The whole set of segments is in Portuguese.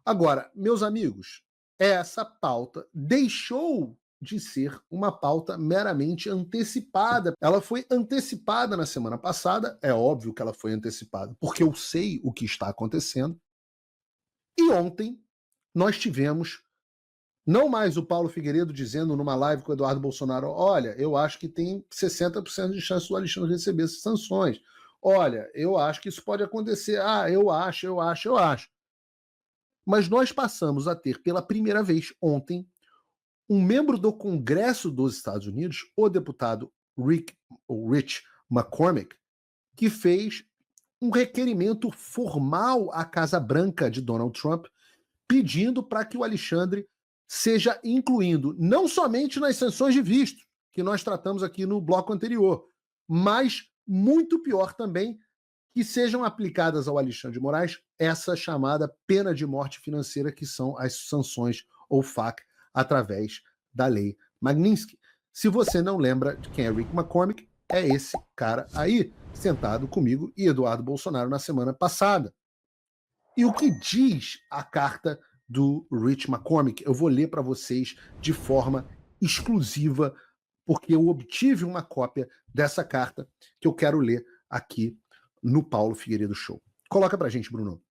Agora, meus amigos, essa pauta deixou de ser uma pauta meramente antecipada. Ela foi antecipada na semana passada, é óbvio que ela foi antecipada, porque eu sei o que está acontecendo. E ontem nós tivemos não mais o Paulo Figueiredo dizendo numa live com o Eduardo Bolsonaro: olha, eu acho que tem 60% de chance do Alexandre receber essas sanções. Olha, eu acho que isso pode acontecer. Ah, eu acho. Mas nós passamos a ter pela primeira vez ontem um membro do Congresso dos Estados Unidos, o deputado Rich McCormick, que fez um requerimento formal à Casa Branca de Donald Trump, pedindo para que o Alexandre seja incluído não somente nas sanções de visto, que nós tratamos aqui no bloco anterior, mas, muito pior também, que sejam aplicadas ao Alexandre de Moraes essa chamada pena de morte financeira, que são as sanções ou FAC, através da lei Magnitsky. Se você não lembra de quem é Rick McCormick, é esse cara aí, sentado comigo e Eduardo Bolsonaro na semana passada. E o que diz a carta do Rich McCormick? Eu vou ler para vocês de forma exclusiva, porque eu obtive uma cópia dessa carta que eu quero ler aqui no Paulo Figueiredo Show. Coloca pra gente, Bruno.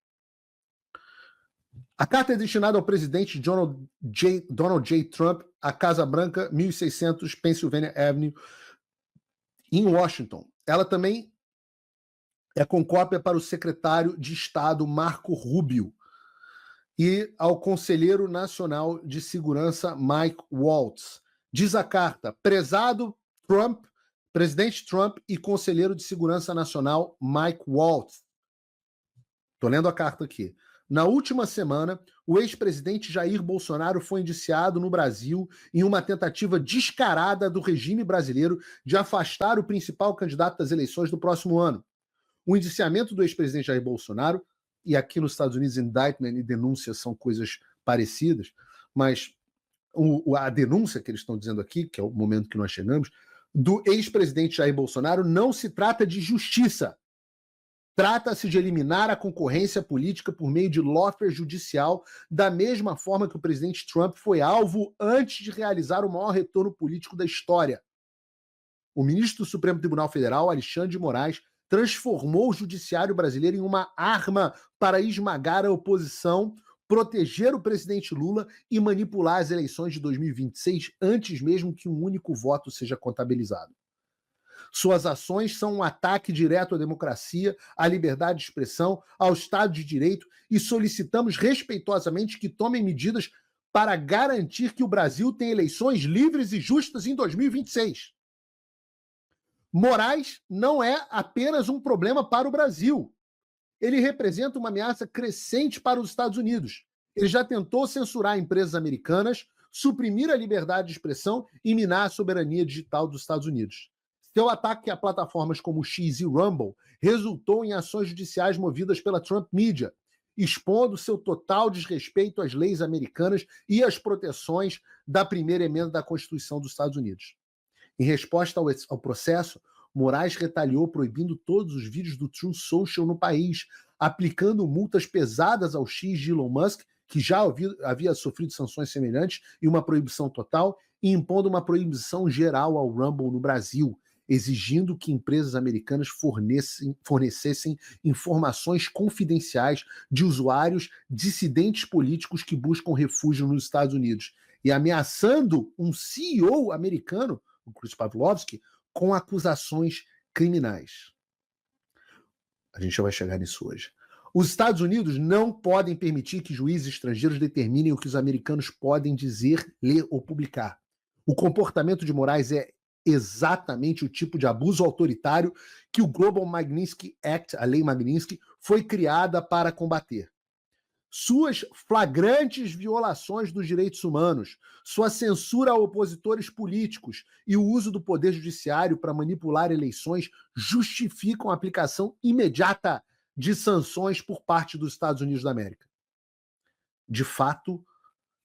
A carta é destinada ao presidente Donald J. Trump, à Casa Branca, 1600 Pennsylvania Avenue, em Washington. Ela também é com cópia para o secretário de Estado Marco Rubio e ao conselheiro nacional de segurança Mike Waltz. Diz a carta: prezado Trump, presidente Trump e conselheiro de segurança nacional Mike Waltz. Estou lendo a carta aqui. Na última semana, o ex-presidente Jair Bolsonaro foi indiciado no Brasil em uma tentativa descarada do regime brasileiro de afastar o principal candidato das eleições do próximo ano. O indiciamento do ex-presidente Jair Bolsonaro, e aqui nos Estados Unidos indictment e denúncia são coisas parecidas, mas a denúncia que eles estão dizendo aqui, que é o momento que nós chegamos, do ex-presidente Jair Bolsonaro não se trata de justiça. Trata-se de eliminar a concorrência política por meio de lawfare judicial, da mesma forma que o presidente Trump foi alvo antes de realizar o maior retorno político da história. O ministro do Supremo Tribunal Federal, Alexandre de Moraes, transformou o judiciário brasileiro em uma arma para esmagar a oposição, proteger o presidente Lula e manipular as eleições de 2026 antes mesmo que um único voto seja contabilizado. Suas ações são um ataque direto à democracia, à liberdade de expressão, ao Estado de Direito e solicitamos respeitosamente que tomem medidas para garantir que o Brasil tenha eleições livres e justas em 2026. Moraes não é apenas um problema para o Brasil. Ele representa uma ameaça crescente para os Estados Unidos. Ele já tentou censurar empresas americanas, suprimir a liberdade de expressão e minar a soberania digital dos Estados Unidos. Seu ataque a plataformas como o X e Rumble resultou em ações judiciais movidas pela Trump Media, expondo seu total desrespeito às leis americanas e às proteções da primeira emenda da Constituição dos Estados Unidos. Em resposta ao processo, Moraes retaliou proibindo todos os vídeos do Truth Social no país, aplicando multas pesadas ao X de Elon Musk, que já havia sofrido sanções semelhantes, e uma proibição total, e impondo uma proibição geral ao Rumble no Brasil, exigindo que empresas americanas fornecessem informações confidenciais de usuários dissidentes políticos que buscam refúgio nos Estados Unidos, e ameaçando um CEO americano, o Chris Pavlovski, com acusações criminais. A gente já vai chegar nisso hoje. Os Estados Unidos não podem permitir que juízes estrangeiros determinem o que os americanos podem dizer, ler ou publicar. O comportamento de Moraes é exatamente o tipo de abuso autoritário que o Global Magnitsky Act, a Lei Magnitsky, foi criada para combater. Suas flagrantes violações dos direitos humanos, sua censura a opositores políticos e o uso do poder judiciário para manipular eleições justificam a aplicação imediata de sanções por parte dos Estados Unidos da América. De fato,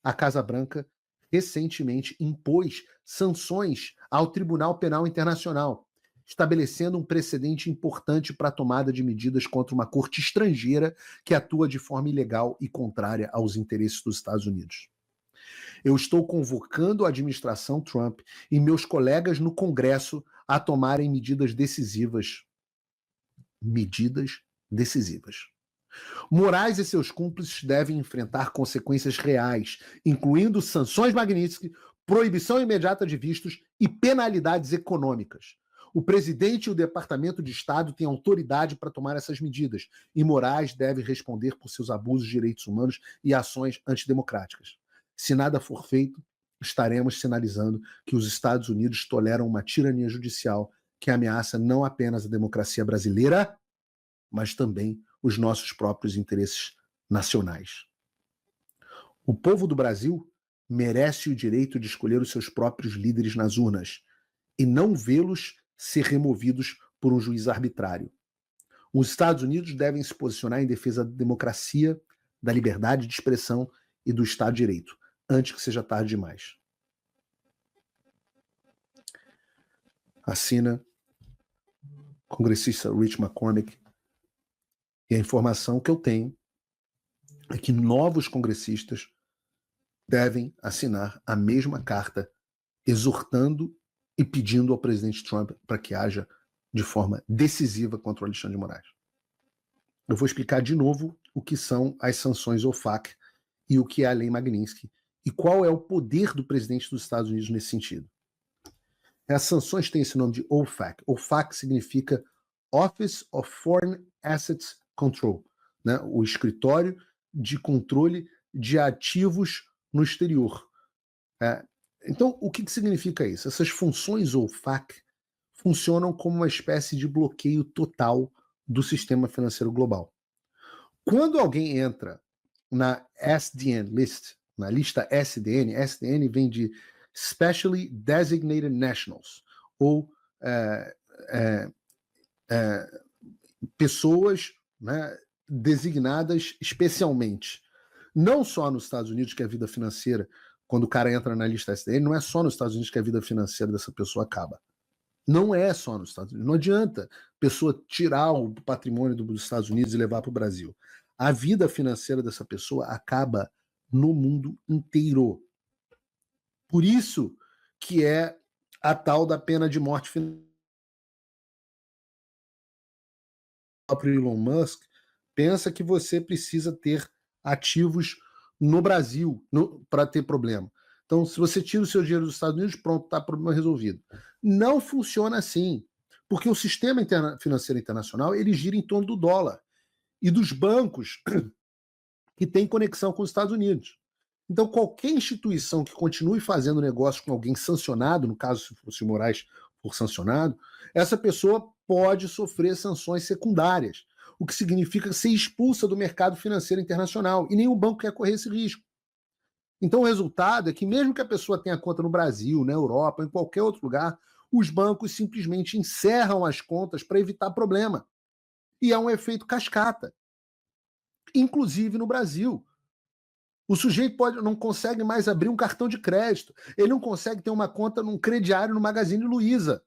a Casa Branca recentemente impôs sanções ao Tribunal Penal Internacional, estabelecendo um precedente importante para a tomada de medidas contra uma corte estrangeira que atua de forma ilegal e contrária aos interesses dos Estados Unidos. Eu estou convocando a administração Trump e meus colegas no Congresso a tomarem medidas decisivas. Medidas decisivas. Moraes e seus cúmplices devem enfrentar consequências reais, incluindo sanções Magnitsky, proibição imediata de vistos e penalidades econômicas. O presidente e o Departamento de Estado têm autoridade para tomar essas medidas, e Moraes deve responder por seus abusos de direitos humanos e ações antidemocráticas. Se nada for feito, estaremos sinalizando que os Estados Unidos toleram uma tirania judicial que ameaça não apenas a democracia brasileira, mas também os nossos próprios interesses nacionais. O povo do Brasil merece o direito de escolher os seus próprios líderes nas urnas e não vê-los ser removidos por um juiz arbitrário. Os Estados Unidos devem se posicionar em defesa da democracia, da liberdade de expressão e do Estado de Direito, antes que seja tarde demais. Assina congressista Rich McCormick. E a informação que eu tenho é que novos congressistas devem assinar a mesma carta, exortando e pedindo ao presidente Trump para que haja de forma decisiva contra o Alexandre de Moraes. Eu vou explicar de novo o que são as sanções OFAC e o que é a Lei Magnitsky e qual é o poder do presidente dos Estados Unidos nesse sentido. As sanções têm esse nome de OFAC. OFAC significa Office of Foreign Assets Control, né? O escritório de controle de ativos no exterior. Então, o que significa isso? Essas funções OFAC funcionam como uma espécie de bloqueio total do sistema financeiro global. Quando alguém entra na SDN list, na lista SDN, SDN vem de Specially Designated Nationals, ou pessoas, né, designadas especialmente. Não só nos Estados Unidos que a vida financeira, quando o cara entra na lista SDN, não é só nos Estados Unidos que a vida financeira dessa pessoa acaba. Não é só nos Estados Unidos. Não adianta a pessoa tirar o patrimônio dos Estados Unidos e levar para o Brasil. A vida financeira dessa pessoa acaba no mundo inteiro. Por isso que é a tal da pena de morte final. O próprio Elon Musk pensa que você precisa ter ativos no Brasil para ter problema. Então, se você tira o seu dinheiro dos Estados Unidos, pronto, está o problema resolvido. Não funciona assim, porque o sistema financeiro internacional ele gira em torno do dólar e dos bancos que têm conexão com os Estados Unidos. Então, qualquer instituição que continue fazendo negócio com alguém sancionado, no caso, se fosse o Moraes for sancionado, essa pessoa pode sofrer sanções secundárias, o que significa ser expulsa do mercado financeiro internacional, e nenhum banco quer correr esse risco. Então, o resultado é que, mesmo que a pessoa tenha conta no Brasil, na Europa, em qualquer outro lugar, os bancos simplesmente encerram as contas para evitar problema. E há um efeito cascata, inclusive no Brasil. O sujeito não consegue mais abrir um cartão de crédito, ele não consegue ter uma conta num crediário no Magazine Luiza.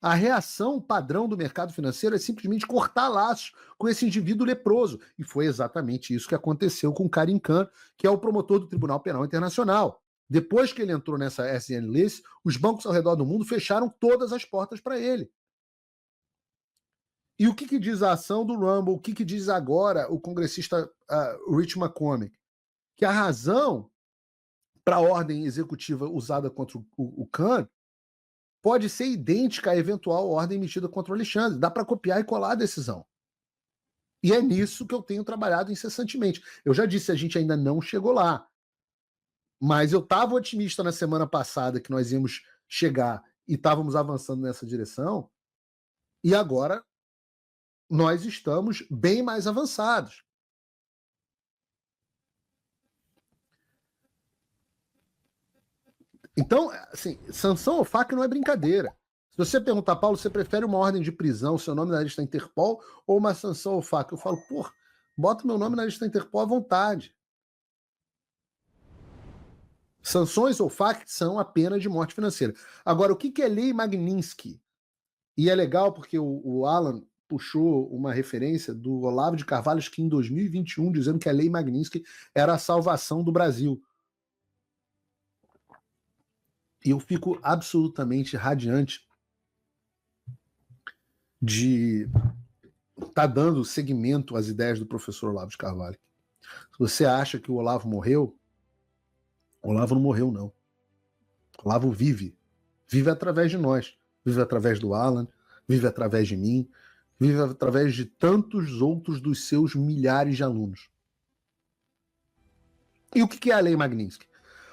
A reação padrão do mercado financeiro é simplesmente cortar laços com esse indivíduo leproso. E foi exatamente isso que aconteceu com Karim Khan, que é o promotor do Tribunal Penal Internacional. Depois que ele entrou nessa SDN list, os bancos ao redor do mundo fecharam todas as portas para ele. E o que diz a ação do Rumble? O que diz agora o congressista Rich McCormick? Que a razão para a ordem executiva usada contra o Khan pode ser idêntica à eventual ordem emitida contra o Alexandre. Dá para copiar e colar a decisão. E é nisso que eu tenho trabalhado incessantemente. Eu já disse, a gente ainda não chegou lá. Mas eu estava otimista na semana passada que nós íamos chegar e estávamos avançando nessa direção. E agora nós estamos bem mais avançados. Então, assim, sanção ao FAC não é brincadeira. Se você perguntar, Paulo, você prefere uma ordem de prisão, seu nome na lista Interpol, ou uma sanção ao FAC? Eu falo, bota meu nome na lista Interpol à vontade. Sanções ou FAC são a pena de morte financeira. Agora, o que é Lei Magnitsky? E é legal porque o Alan puxou uma referência do Olavo de Carvalho, que em 2021, dizendo que a Lei Magnitsky era a salvação do Brasil. E eu fico absolutamente radiante de estar dando seguimento às ideias do professor Olavo de Carvalho. Se você acha que o Olavo morreu, o Olavo não morreu, não. O Olavo vive. Vive através de nós. Vive através do Alan, vive através de mim, vive através de tantos outros dos seus milhares de alunos. E o que é a Lei Magnitsky?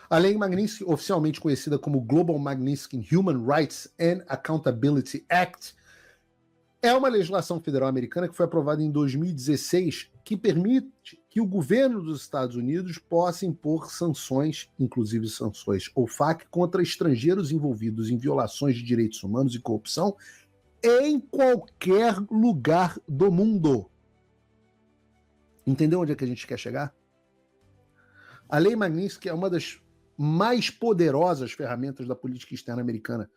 A Lei Magnitsky, oficialmente conhecida como Global Magnitsky Human Rights and Accountability Act, é uma legislação federal americana que foi aprovada em 2016 que permite que o governo dos Estados Unidos possa impor sanções, inclusive sanções OFAC, contra estrangeiros envolvidos em violações de direitos humanos e corrupção em qualquer lugar do mundo. Entendeu onde é que a gente quer chegar? A Lei Magnitsky é uma das mais poderosas ferramentas da política externa americana,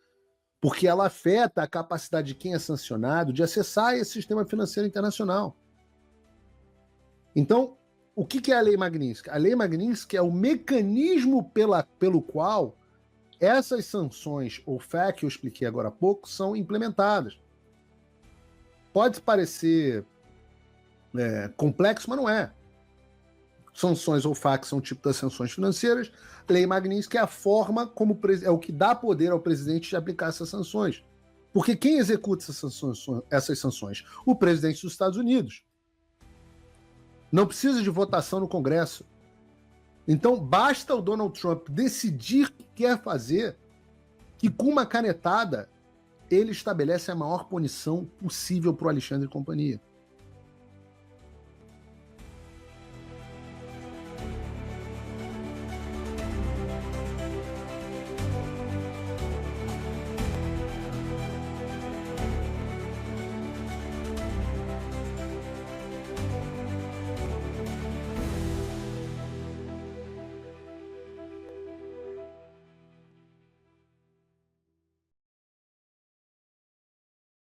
porque ela afeta a capacidade de quem é sancionado de acessar esse sistema financeiro internacional. Então, o que é a Lei Magnitsky? A Lei Magnitsky é o mecanismo pelo qual essas sanções, ou FAC, que eu expliquei agora há pouco, são implementadas. Pode parecer complexo, mas não é. Sanções ou FAC são o tipo das sanções financeiras. Lei Magnitsky é a forma como é o que dá poder ao presidente de aplicar essas sanções. Porque quem executa essas sanções? O presidente dos Estados Unidos. Não precisa de votação no Congresso. Então, basta o Donald Trump decidir o que quer fazer, que com uma canetada ele estabelece a maior punição possível para o Alexandre e companhia.